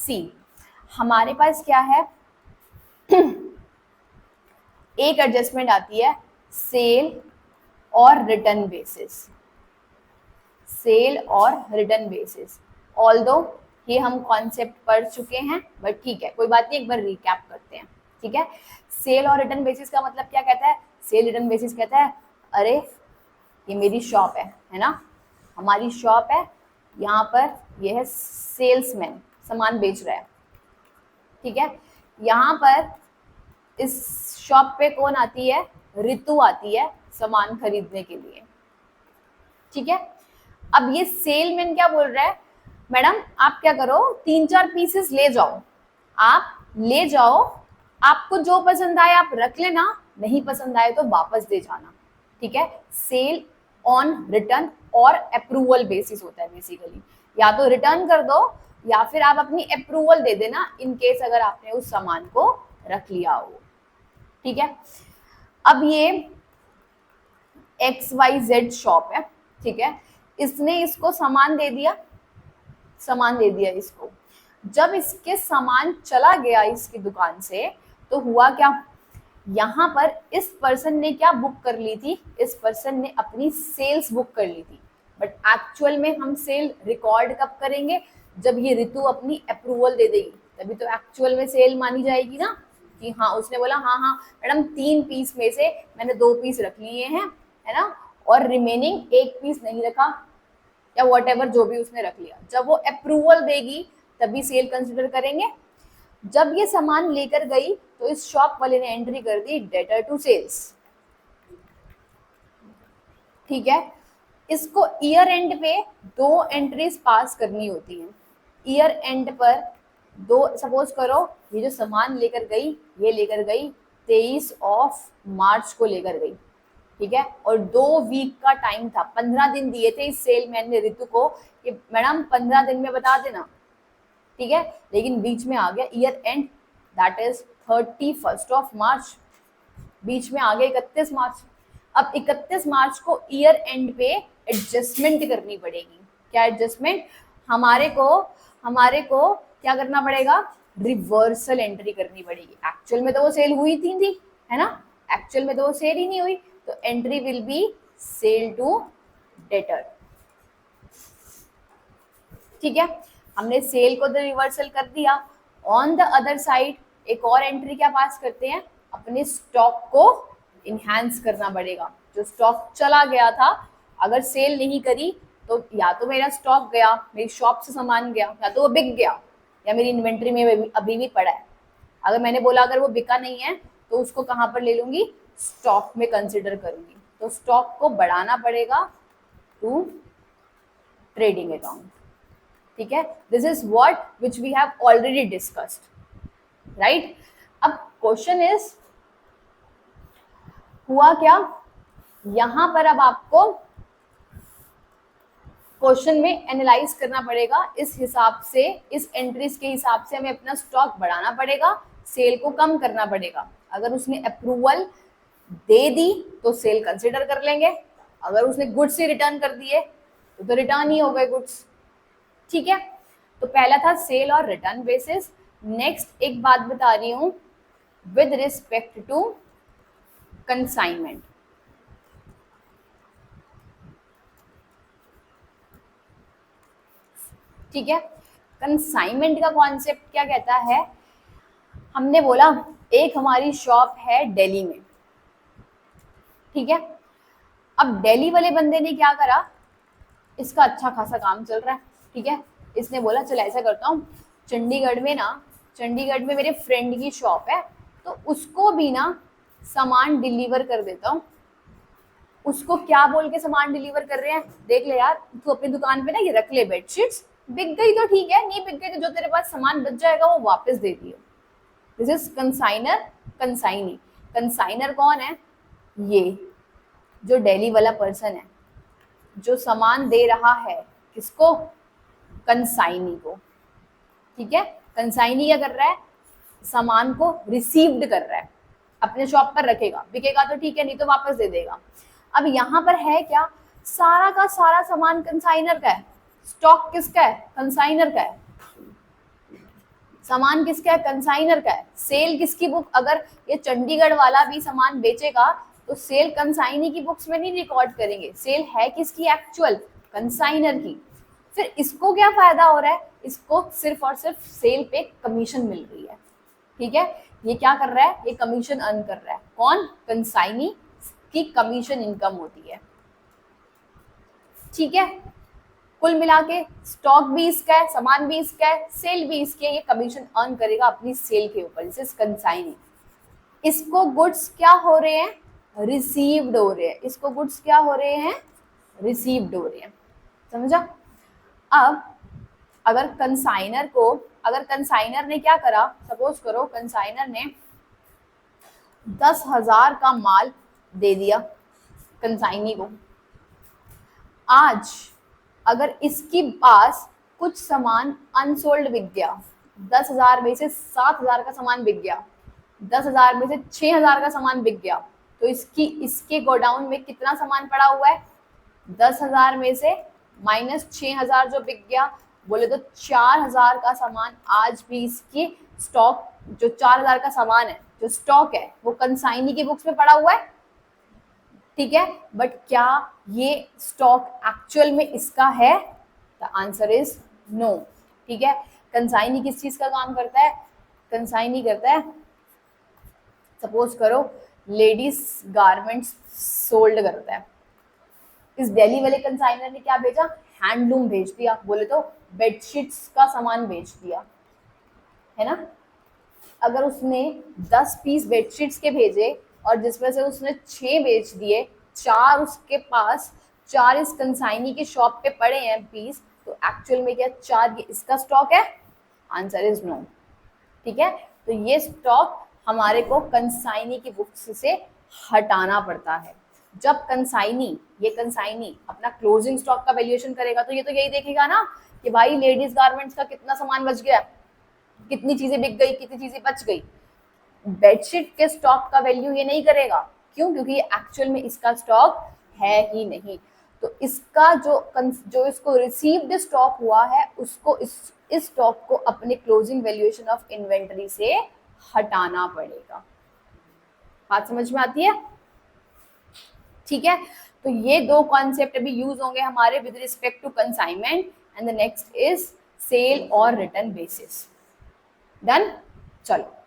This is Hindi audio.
सी, हमारे पास क्या है, एक एडजस्टमेंट आती है cell or return basis, cell or return basis. Although ये हम कॉन्सेप्ट पढ़ चुके हैं, बट ठीक है कोई बात नहीं, एक बार रिकैप करते हैं। ठीक है, सेल और रिटर्न बेसिस का मतलब क्या कहता है? सेल रिटर्न बेसिस कहता है अरे ये मेरी शॉप है ना, हमारी शॉप है, यहाँ पर ये है सेल्समैन सामान बेच रहा है। ठीक है, यहाँ पर इस शॉप पे कौन आती है? ऋतु आती है सामान खरीदने के लिए। ठीक है, अब ये सेलमैन क्या बोल रहा है, मैडम आप क्या करो, 3-4 पीसेस ले जाओ, आप ले जाओ, आपको जो पसंद आए आप रख लेना, नहीं पसंद आए तो वापस दे जाना। ठीक है, सेल ऑन रिटर्न और अप्रूवल बेसिस होता है बेसिकली, या तो रिटर्न कर दो या फिर आप अपनी अप्रूवल दे देना इन केस अगर आपने उस सामान को रख लिया हो। ठीक है, अब ये XYZ शॉप है, ठीक है, इसने इसको सामान दे दिया, सामान दे दिया इसको। जब इसके सामान चला गया इसकी दुकान से तो हुआ क्या, यहाँ पर इस पर्सन ने क्या बुक कर ली थी, इस पर्सन ने अपनी सेल्स बुक कर ली थी। बट एक्चुअल में हम सेल रिकॉर्ड कब करेंगे? जब ये ऋतु अपनी अप्रूवल दे देगी, तभी तो एक्चुअल में सेल मानी जाएगी ना, कि हाँ उसने बोला हाँ हाँ मैडम 3 पीस में से मैंने 2 पीस रख लिए हैं, है ना, और रिमेनिंग 1 पीस नहीं रखा, या वॉट एवर जो भी उसने रख लिया। जब वो अप्रूवल देगी तभी सेल कंसिडर करेंगे। जब ये सामान लेकर गई तो इस शॉप वाले ने एंट्री कर दी डेटर टू सेल्स। ठीक है, इसको ईयर एंड पे 2 एंट्रीज पास करनी होती हैं। ईयर एंड पर 2, सपोज करो ये जो सामान लेकर गई, ये लेकर गई 23 मार्च को लेकर गई। ठीक है, और 2 वीक का टाइम था, 15 दिन दिए थे इस सेलमैन ने ऋतु को कि मैडम 15 दिन में बता देना। ठीक है, लेकिन बीच में आ गया ईयर एंड, दैट इज 31 मार्च, बीच में आ गया 31 मार्च। अब 31 मार्च को ईयर एंड पे एडजस्टमेंट करनी पड़ेगी। क्या एडजस्टमेंट? हमारे को क्या करना पड़ेगा? रिवर्सल एंट्री करनी पड़ेगी। एक्चुअल में तो वो सेल हुई थी, है ना, एक्चुअल में तो वो सेल ही नहीं हुई, तो entry will be sale to debtor. ठीक है, हमने सेल को तो रिवर्सल कर दिया। ऑन द अदर साइड एक और एंट्री क्या पास करते हैं, अपने स्टॉक को इनहैंस करना पड़ेगा। जो स्टॉक चला गया था, अगर सेल नहीं करी तो या तो मेरा स्टॉक गया, मेरी शॉप से सामान गया, या तो वो बिक गया, या मेरी इन्वेंट्री में अभी भी पड़ा है। अगर मैंने बोला अगर वो बिका नहीं है तो उसको कहाँ पर ले लूंगी? स्टॉक में कंसिडर करूंगी। तो स्टॉक को बढ़ाना पड़ेगा टू ट्रेडिंग अकाउंट। ठीक है, this is what which we have already discussed, right. अब क्वेश्चन इज, हुआ क्या यहां पर, अब आपको क्वेश्चन में एनालाइज करना पड़ेगा, इस हिसाब से, इस एंट्रीज के हिसाब से हमें अपना स्टॉक बढ़ाना पड़ेगा, सेल को कम करना पड़ेगा। अगर उसने अप्रूवल दे दी तो सेल कंसिडर कर लेंगे, अगर उसने गुड्स ही रिटर्न कर दिए तो रिटर्न ही हो गए गुड्स। ठीक है, तो पहला था cell or return basis. Next एक बात बता रही हूं विद रिस्पेक्ट टू कंसाइनमेंट। ठीक है, कंसाइनमेंट का कॉन्सेप्ट क्या कहता है, हमने बोला एक हमारी शॉप है दिल्ली में। ठीक है, अब दिल्ली वाले बंदे ने क्या करा, इसका अच्छा खासा काम चल रहा है। ठीक है, इसने बोला चल ऐसा करता हूँ, चंडीगढ़ में मेरे फ्रेंड की शॉप है, तो उसको भी ना सामान डिलीवर कर देता हूँ। उसको क्या बोल के सामान डिलीवर कर रहे हैं, देख ले यार, तू अपनी दुकान पे ना ये रख ले बेडशीट्स, बिक गई तो ठीक है, नहीं बिक गई तो जो तेरे पास सामान बच जाएगा वो वापस दे दियो। This is consignor, consignee. Consignor कौन है? ये जो दिल्ली वाला पर्सन है, जो सामान दे रहा है, किसको? कंसाइनी को। ठीक है, कंसाइनी क्या कर रहा है, सामान को रिसीव्ड कर रहा है, अपने शॉप पर रखेगा, बिकेगा तो ठीक है, नहीं तो वापस दे देगा। अब यहाँ पर है क्या, सारा का सारा सामान कंसाइनर का है, स्टॉक किसका है? कंसाइनर का है। सामान किसका है? कंसाइनर का है। सेल किसकी बुक? अगर ये चंडीगढ़ वाला भी सामान बेचेगा तो सेल कंसाइनी की बुक्स में नहीं रिकॉर्ड करेंगे, सेल है किसकी? एक्चुअल कंसाइनर की। फिर इसको क्या फायदा हो रहा है? इसको सिर्फ और सिर्फ सेल पे कमीशन मिल रही है, ठीक है। ये क्या कर रहा है? ये कमीशन अर्न कर रहा है। कौन? कंसाइनी की कमीशन इनकम होती है, ठीक है। कुल मिला के स्टॉक भी इसका है, सामान भी इसका है, सेल भी इसकी है, ये कमीशन अर्न करेगा अपनी सेल के ऊपर, दिस कंसाइनी। इसको गुड्स क्या हो रहे हैं? रिसीव्ड हो रहे हैं। इसको गुड्स क्या हो रहे हैं? रिसीव्ड हो रहे हैं, समझा। अब अगर कंसाइनर ने क्या करा, सपोज करो कंसाइनर ने 10,000 का माल दे दिया कंसाइनी को। आज अगर इसके पास कुछ सामान अनसोल्ड बिक गया, 10,000 में से 7,000 का सामान बिक गया, 10,000 में से 6,000 का सामान बिक गया, तो इसके गोडाउन में कितना सामान पड़ा हुआ है? 10,000 में से माइनस 6,000 जो बिक गया, बोले तो 4,000 का सामान आज भी इसकी स्टॉक, जो 4,000 का सामान है, जो स्टॉक है, वो कंसाइनी की बुक्स में पड़ा हुआ है, ठीक है। बट क्या ये स्टॉक एक्चुअल में इसका है? द आंसर इज नो, ठीक है। कंसाइनी किस चीज का काम करता है? कंसाइनी करता है, सपोज करो लेडीज गारमेंट्स सोल्ड करता है। इस दिल्ली वाले कंसाइनर ने क्या भेजा? हैंडलूम भेज दिया, बोले तो बेडशीट्स का सामान बेच दिया, है ना। अगर उसने 10 पीस बेडशीट्स के भेजे और जिसमें से उसने 6 बेच दिए, 4 उसके पास, 4 इस कंसाइनी की शॉप पे पड़े हैं पीस, तो एक्चुअल में क्या 4 ये इसका स्टॉक है? आंसर इज नो, ठीक है। तो ये स्टॉक हमारे को कंसाइनी की बुक्स से हटाना पड़ता है। जब ये कंसाइनी अपना क्लोजिंग स्टॉक का वैल्यूएशन करेगा तो ये तो यही देखेगा ना कि भाई लेडीज गारमेंट्स का कितना सामान बच गया, कितनी चीजें बिक गई, कितनी चीजें बच गई। बेडशीट के स्टॉक का वैल्यू ये नहीं करेगा, क्यों? क्योंकि ये एक्चुअल में इसका स्टॉक है ही नहीं। तो इसका जो इसको रिसीव्ड स्टॉक हुआ है, उसको इस स्टॉक को अपने क्लोजिंग वैल्यूएशन ऑफ इन्वेंटरी से हटाना पड़ेगा। बात समझ में आती है? ठीक है। तो ये 2 कॉन्सेप्ट अभी यूज होंगे हमारे with respect to consignment, and the next is sale or return basis. Done? चलो।